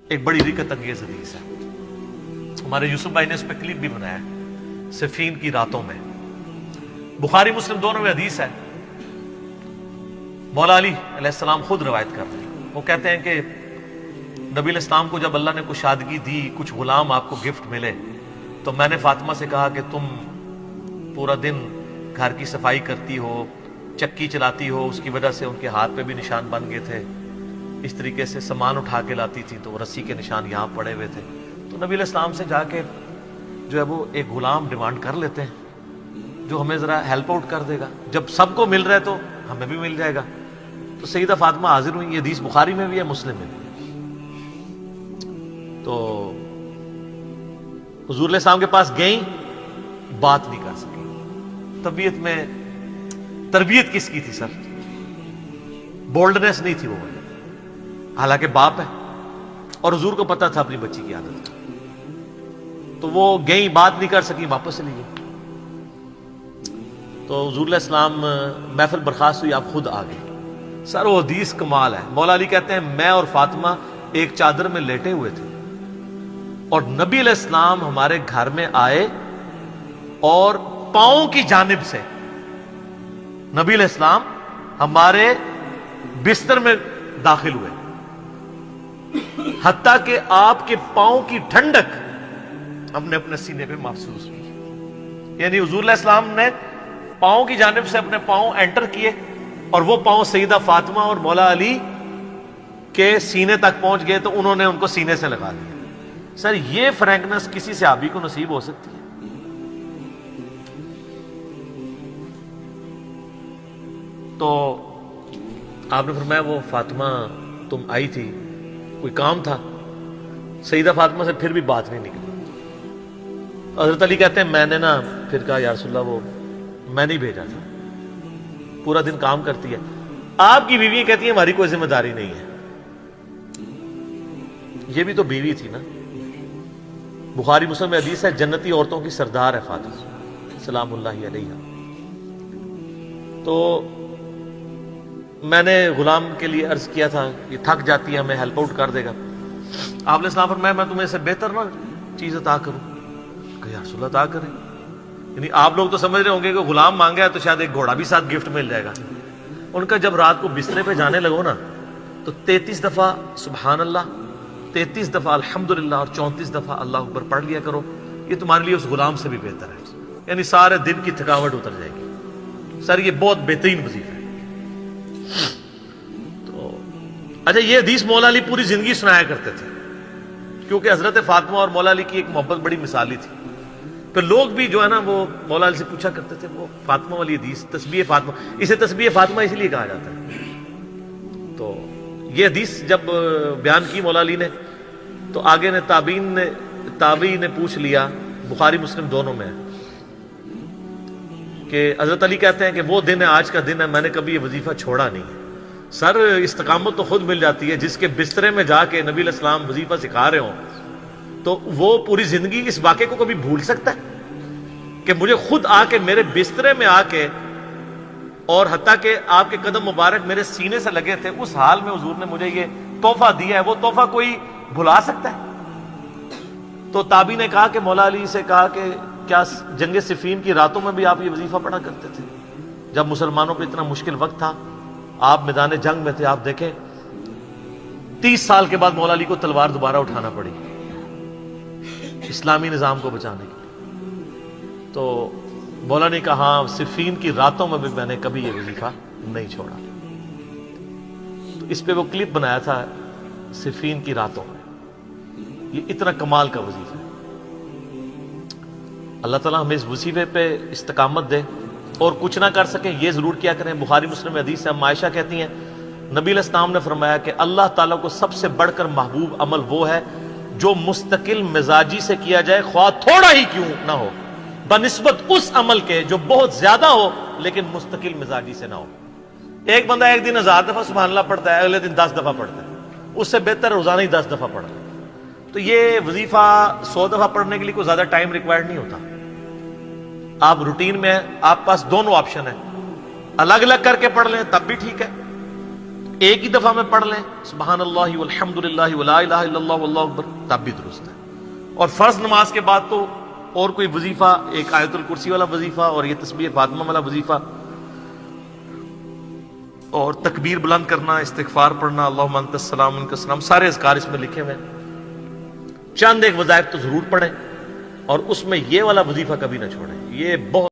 ایک بڑی رکت انگیز حدیث ہے، ہمارے یوسف بھائی نے اس پہ کلپ بھی بنایا ہے، صفین کی راتوں میں، بخاری مسلم دونوں میں حدیث ہے۔ مولا علی علیہ السلام خود روایت کر رہے ہیں، وہ کہتے ہیں کہ نبی علیہ السلام کو جب اللہ نے کشادگی دی، کچھ غلام آپ کو گفٹ ملے، تو میں نے فاطمہ سے کہا کہ تم پورا دن گھر کی صفائی کرتی ہو، چکی چلاتی ہو، اس کی وجہ سے ان کے ہاتھ پہ بھی نشان بن گئے تھے، اس طریقے سے سامان اٹھا کے لاتی تھی تو رسی کے نشان یہاں پڑے ہوئے تھے، تو نبی علیہ السلام سے جا کے جو ہے وہ ایک غلام ڈیمانڈ کر لیتے ہیں جو ہمیں ذرا ہیلپ آؤٹ کر دے گا، جب سب کو مل رہا ہے تو ہمیں بھی مل جائے گا۔ تو سیدہ فاطمہ حاضر ہوئی، یہ حدیث بخاری میں بھی ہے، مسلم میں بھی۔ تو حضور علیہ السلام کے پاس گئیں، بات نہیں کر سکی، طبیعت میں تربیت کس کی تھی سر؟ بولڈنس نہیں تھی وہ، حالانکہ باپ ہے اور حضور کو پتا تھا اپنی بچی کی عادت، تو وہ گئیں، بات نہیں کر سکی، واپس چلی گئی۔ تو حضور علیہ السلام محفل برخاست ہوئی، آپ خود آ گئے۔ سر وہ حدیث کمال ہے، مولا علی کہتے ہیں میں اور فاطمہ ایک چادر میں لیٹے ہوئے تھے اور نبی علیہ السلام ہمارے گھر میں آئے اور پاؤں کی جانب سے نبی علیہ السلام ہمارے بستر میں داخل ہوئے، حتیٰ کہ آپ کے پاؤں کی ٹھنڈک ہم نے اپنے سینے پہ محسوس کی۔ یعنی حضور علیہ السلام نے پاؤں کی جانب سے اپنے پاؤں انٹر کیے اور وہ پاؤں سیدہ فاطمہ اور مولا علی کے سینے تک پہنچ گئے تو انہوں نے ان کو سینے سے لگا لیا۔ سر یہ فرینکنس کسی صحابی کو نصیب ہو سکتی ہے؟ تو آپ نے فرمایا وہ فاطمہ تم آئی تھی، کوئی کام تھا؟ سیدہ فاطمہ سے پھر بھی بات نہیں نکلی۔ حضرت علی کہتے ہیں میں نے نا پھر کہا یا رسول اللہ وہ میں نہیں بھیجا تھا، پورا دن کام کرتی ہے۔ آپ کی بیوی کہتی ہے ہماری کوئی ذمہ داری نہیں ہے، یہ بھی تو بیوی تھی نا۔ بخاری مسلم میں حدیث ہے جنتی عورتوں کی سردار ہے فاطمہ سلام اللہ علیہا۔ تو میں نے غلام کے لیے عرض کیا تھا یہ تھک جاتی ہے ہمیں ہیلپ آؤٹ کر دے گا۔ آپ علیہ السلام فرمایا میں تمہیں سے بہتر نہ چیز عطا کروں؟ کہ یا رسول اللہ عطا کریں۔ یعنی آپ لوگ تو سمجھ رہے ہوں گے کہ غلام مانگا ہے تو شاید ایک گھوڑا بھی ساتھ گفٹ مل جائے گا۔ ان کا جب رات کو بسترے پہ جانے لگو نا تو 33 دفعہ سبحان اللہ، 33 دفعہ الحمدللہ اور 34 دفعہ اللہ اکبر پڑھ لیا کرو، یہ تمہارے لیے اس غلام سے بھی بہتر ہے، یعنی سارے دن کی تھکاوٹ اتر جائے گی۔ سر یہ بہت بہترین وظیفہ ہے۔ تو اچھا یہ حدیث مولا علی پوری زندگی سنایا کرتے تھے، کیونکہ حضرت فاطمہ اور مولا علی کی ایک محبت بڑی مثالی تھی۔ پھر لوگ بھی جو ہے نا وہ مولا علی سے پوچھا کرتے تھے وہ فاطمہ والی حدیث، تسبیح فاطمہ، اسے تسبیح فاطمہ اس لیے کہا جاتا ہے۔ تو یہ حدیث جب بیان کی مولا علی نے تو آگے نے تابعی نے پوچھ لیا، بخاری مسلم دونوں میں کہ حضرت علی کہتے ہیں کہ وہ دن ہے آج کا دن ہے، میں نے کبھی یہ وظیفہ چھوڑا نہیں ہے۔ سر استقامت تو خود مل جاتی ہے، جس کے بسترے میں جا کے نبی علیہ السلام وظیفہ سکھا رہے ہوں تو وہ پوری زندگی اس واقعے کو کبھی بھول سکتا ہے کہ مجھے خود آ کے میرے بسترے میں آ کے، اور حتیٰ کہ آپ کے قدم مبارک میرے سینے سے لگے تھے، اس حال میں حضور نے مجھے یہ تحفہ دیا ہے، وہ تحفہ کوئی بھلا سکتا ہے؟ تو تابعی نے کہا کہ مولا علی سے کہا کہ کیا جنگ صفین کی راتوں میں بھی آپ یہ وظیفہ پڑھا کرتے تھے جب مسلمانوں پہ اتنا مشکل وقت تھا، آپ میدان جنگ میں تھے؟ آپ دیکھیں 30 سال کے بعد مولا علی کو تلوار دوبارہ اٹھانا پڑی اسلامی نظام کو بچانے کے لیے۔ تو مولا نے کہا ہاں صفین کی راتوں میں بھی میں نے کبھی یہ وظیفہ نہیں چھوڑا۔ تو اس پہ وہ کلپ بنایا تھا صفین کی راتوں میں، یہ اتنا کمال کا وظیفہ ہے۔ اللہ تعالیٰ ہمیں اس وظیفے پہ استقامت دے، اور کچھ نہ کر سکیں یہ ضرور کیا کریں۔ بخاری مسلم میں حدیث ہے، عائشہ کہتی ہیں نبی علیہ السلام نے فرمایا کہ اللہ تعالیٰ کو سب سے بڑھ کر محبوب عمل وہ ہے جو مستقل مزاجی سے کیا جائے، خواہ تھوڑا ہی کیوں نہ ہو، بنسبت اس عمل کے جو بہت زیادہ ہو لیکن مستقل مزاجی سے نہ ہو۔ ایک بندہ ایک دن 1000 دفعہ سبحان اللہ پڑھتا ہے، اگلے دن 10 دفعہ پڑھتا ہے، اس سے بہتر روزانہ ہی 10 دفعہ پڑھا۔ تو یہ وظیفہ 100 دفعہ پڑھنے کے لیے کوئی زیادہ ٹائم ریکوائرڈ نہیں ہوتا۔ آپ روٹین میں ہیں، آپ پاس دونوں آپشن ہیں، الگ الگ کر کے پڑھ لیں تب بھی ٹھیک ہے، ایک ہی دفعہ میں پڑھ لیں سبحان اللہ والحمد للہ ولا الہ الا اللہ واللہ اکبر، تب بھی درست ہے۔ اور فرض نماز کے بعد تو اور کوئی وظیفہ، ایک آیت الکرسی والا وظیفہ اور یہ تسبیح فاطمہ والا وظیفہ اور تکبیر بلند کرنا، استغفار پڑھنا، اللہم انت السلام منک السلام، سارے اذکار اس میں لکھے ہوئے ہیں۔ چند ایک وظائف تو ضرور پڑھیں اور اس میں یہ والا وظیفہ کبھی نہ چھوڑیں، یہ بہت